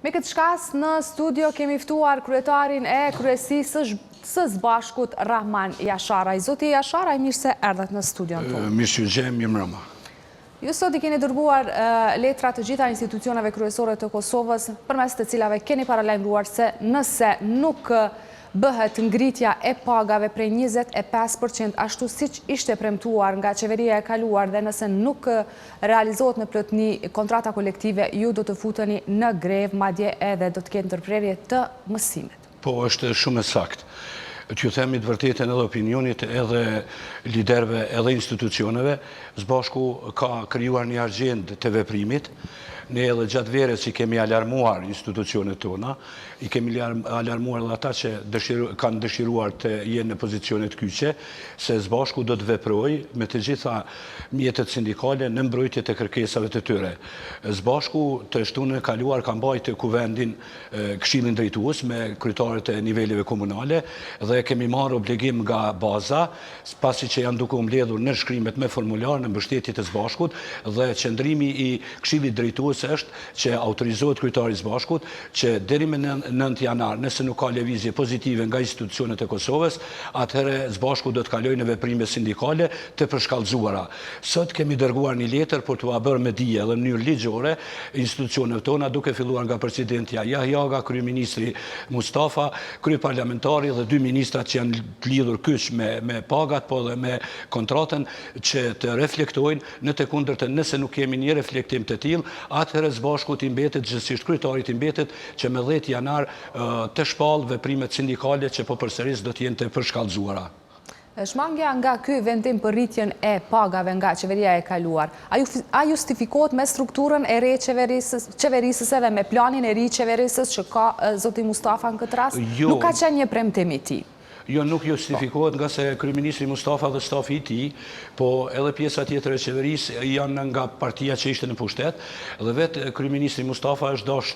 Me këtë shkas në studio kemi ftuar kryetarin e kryesisë së Zbashkut Rahman Jasharaj. Zoti Jasharaj, mirë se erdhët në studion tonë. Mirë që gjemë, mirë mbrëma. Ju sot i keni dërguar letra të gjitha institucioneve kryesore të Kosovës, përmes të cilave keni paralajmëruar se nëse nuk bëhet ngritja e pagave prej 25%, ashtu siç ishte premtuar nga qeveria e kaluar, dhe nëse nuk realizohet në plotëni kontrata kolektive, ju do të futeni në grev, madje edhe do të ketë ndërprerje të mësimit. Po, është shumë e saktë. Që ju themi të vërtetën edhe opinionit, edhe liderve, edhe institucioneve, Zbashku ka krijuar një agjendë të veprimit. Ne edhe gjatë verës i kemi alarmuar institucionet tona, i kemi alarmuar dhe ata që kanë dëshiruar të jenë në pozicionet kyqe, se Zbashku do të veproj me të gjitha mjetet sindikale në mbrojtje të kërkesave të tyre. Zbashku të shtunën e kaluar ka mbajtë kuvendin Këshillin Drejtues me kryetarët e niveleve komunale dhe kemi marrë obligim nga baza, pasi që janë duke u mbledhur në shkrimet me formular në mbështetje të Zbashkut, dhe qëndrimi i Këshillit Drejtues është që autorizohet kryetari i Zbashkut që deri me 9 janar, nëse nuk ka lëvizje pozitive nga institucionet e Kosovës, atëherë Zbashku do të kalojë në veprime sindikale të përshkallëzuara. Sot kemi dërguar një letër për t'u bërë me dije dhe në mënyrë ligjore institucionet tona, duke filluar nga presidentja Jahjaga, kryeministri Mustafa, kryeparlamentari dhe 2 ministrat që janë të lidhur kyç me pagat, po dhe me kontratën, që të reflektojnë. Në të kundërtën, nëse nuk kemi një reflektim të tillë, atëherë Zbashku i mbetet, gjithsesi kryetarit i mbetet që me 10 janar të shpall veprimet sindikale që po përsëris do të jenë të përshkallëzuara. Shmangja nga ky vendim për rritjen e pagave nga qeveria e kaluar, a justifikohet me strukturën e re qeverisës edhe me planin e ri qeverisës që ka zoti Mustafa në këtë rast? Nuk ka qenë një premtim i tij. Jo, nuk justifikohet nga se kryeministri Mustafa dhe stafi i tij, po edhe pjesa tjetër e qeverisë janë nga partia që ishte në pushtet, dhe vetë kryeministri Mustafa është dash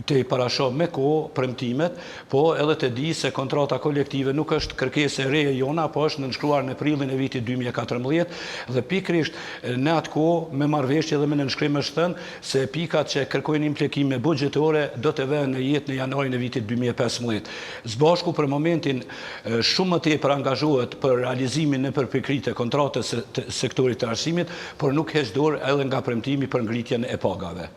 të i parashoh me kohë premtimet, po edhe të di se kontrata kolektive nuk është kërkesë e re e jona, po është nënshkruar në prillin e vitit 2014, dhe pikërisht në atë kohë me marrëveshje dhe me nënshkrim është thënë se pikat që kërkojnë implikime buxhetore do të vënë në jetë në janarin e vitit 2015. Zbashku për momentin shumë më tepër angazhohet për realizimin në përpikrit e kontratës të sektorit të arsimit, por nuk heq dorë edhe nga premtimi për ngritjen e pagave.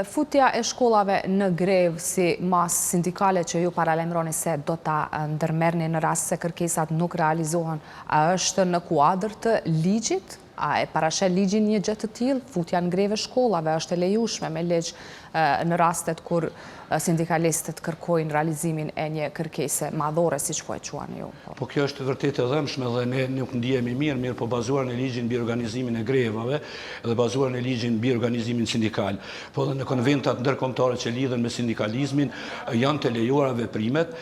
Futja e shkollave në grev si masë sindikale që ju paralajmëroni se do ta ndërmerrni në rast se kërkesat nuk realizohen, a është në kuadër të ligjit? A e parashë ligjin një gjë të tillë? Futja në greve shkollave është e lejueshme me ligj në rastet kur sindikalistët kërkojnë realizimin e një kërkese madhore, siç po e quani ju. Po kjo është vërtet e dhëmshme dhe ne nuk ndihemi mirë, po bazuar në ligjin mbi organizimin e grevave dhe bazuar në ligjin mbi organizimin sindikal. Po dhe në konventat ndërkombëtare që lidhen me sindikalizmin janë të lejuara veprimet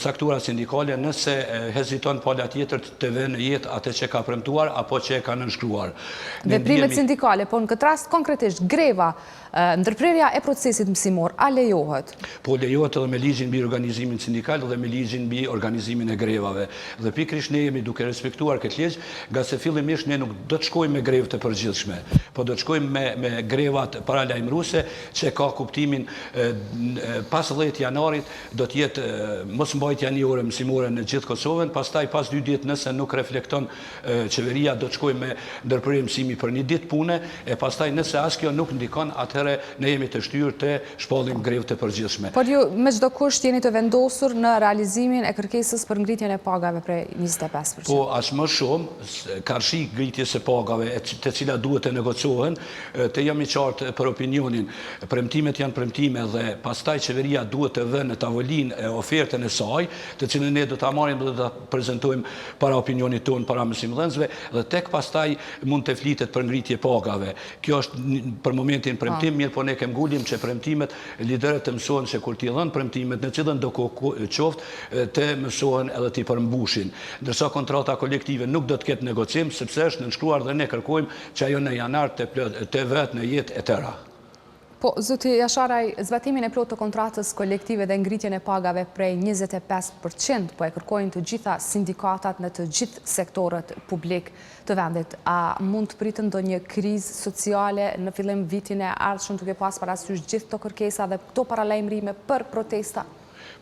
caktuara sindikale nëse heziton pala tjetër të vënë në jetë atë që ka premtuar apo që e ka nënshkruar. Veprimet sindikale, po në këtë rast konkretisht greva, ndërprerja e procesit mësimor, a lejohet? Po lejohet edhe me ligjin mbi organizimin sindikal dhe me ligjin mbi organizimin e grevave. Dhe pikërisht ne jemi duke respektuar këtë ligj, nga se fillimisht ne nuk do të shkojmë me grevë të përgjithshme, po do të shkojmë me grevat paralajmëruese që ka kuptimin pas 10 janarit do të jetë mosmbajtja një ore mësimore në gjithë Kosovën, pastaj pas 2 ditë nëse nuk reflekton qeveria do të shkojmë me ndërprerje mësimi për 1 ditë pune, e pastaj nëse as kjo nuk ndikon, atëherë ne jemi të shtyrë të shpallim grevë të përgjithshme. Por ju me çdo kusht jeni të vendosur në realizimin e kërkesës për ngritjen e pagave prej 25%. Po as më shumë karshi ngritjes së pagave të cilat duhet të negocohen, të jam i qartë për opinionin. Premtimet janë premtime dhe pastaj qeveria duhet të vënë në tavolinë e ofertën e saj, të cilën ne do ta marrim dhe do ta prezantojmë para opinionit tonë, para mësimdhënësve, dhe tek pastaj mund të flitet për ngritje pagave. Kjo është për momentin premtim, mirë po ne kem ngulim që premtimet liderët të mësohen se kur t'i dhënë premtimet në cilën do qoftë të mësohen edhe t'i përmbushin. Ndërsa kontrata kolektive nuk do të ketë negocim, sepse është nënshkruar dhe ne kërkojmë që ajo në janar të vëhet në jetë e tëra. Po, zoti Jasharaj, zbatimin e plot të kontratës kolektive dhe ngritjen e pagave prej 25% po e kërkojnë të gjitha sindikatat në të gjithë sektorët publik të vendit. A mund të pritën ndonjë krizë sociale në fillim vitin e ardhshëm duke pas parasysh gjithë këto kërkesa dhe këto paralajmërime për protesta?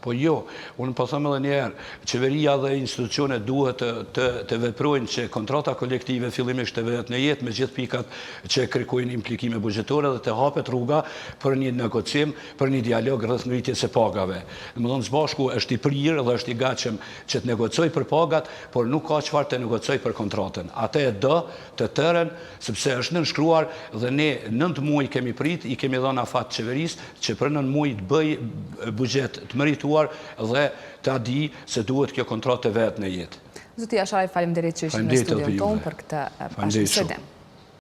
Po jo, unë po them edhe njerë, qeveria dhe institucionet duhet të veprojnë që kontrata kolektive fillimisht të vetë në jetë me gjithë pikat që kërkojnë implikime bugjetore dhe të hapet rruga për një negocim, për një dialog rreth ngritjes së pagave. Domethënë Zbashku është i prirë dhe është i gatshëm që të negocojë për pagat, por nuk ka çfarë të negocojë për kontratën. Atë e do të tërën sepse është nënshkruar dhe ne 9 muaj kemi prit, i kemi dhënë afat qeverisë që për 9 muaj të bëj buxhet të merituar dhe ta di se duhet kjo kontratë vetë në jetë. Zoti Jasharaj, faleminderit që ishin në studion tonë për këtë bashkëbisedë.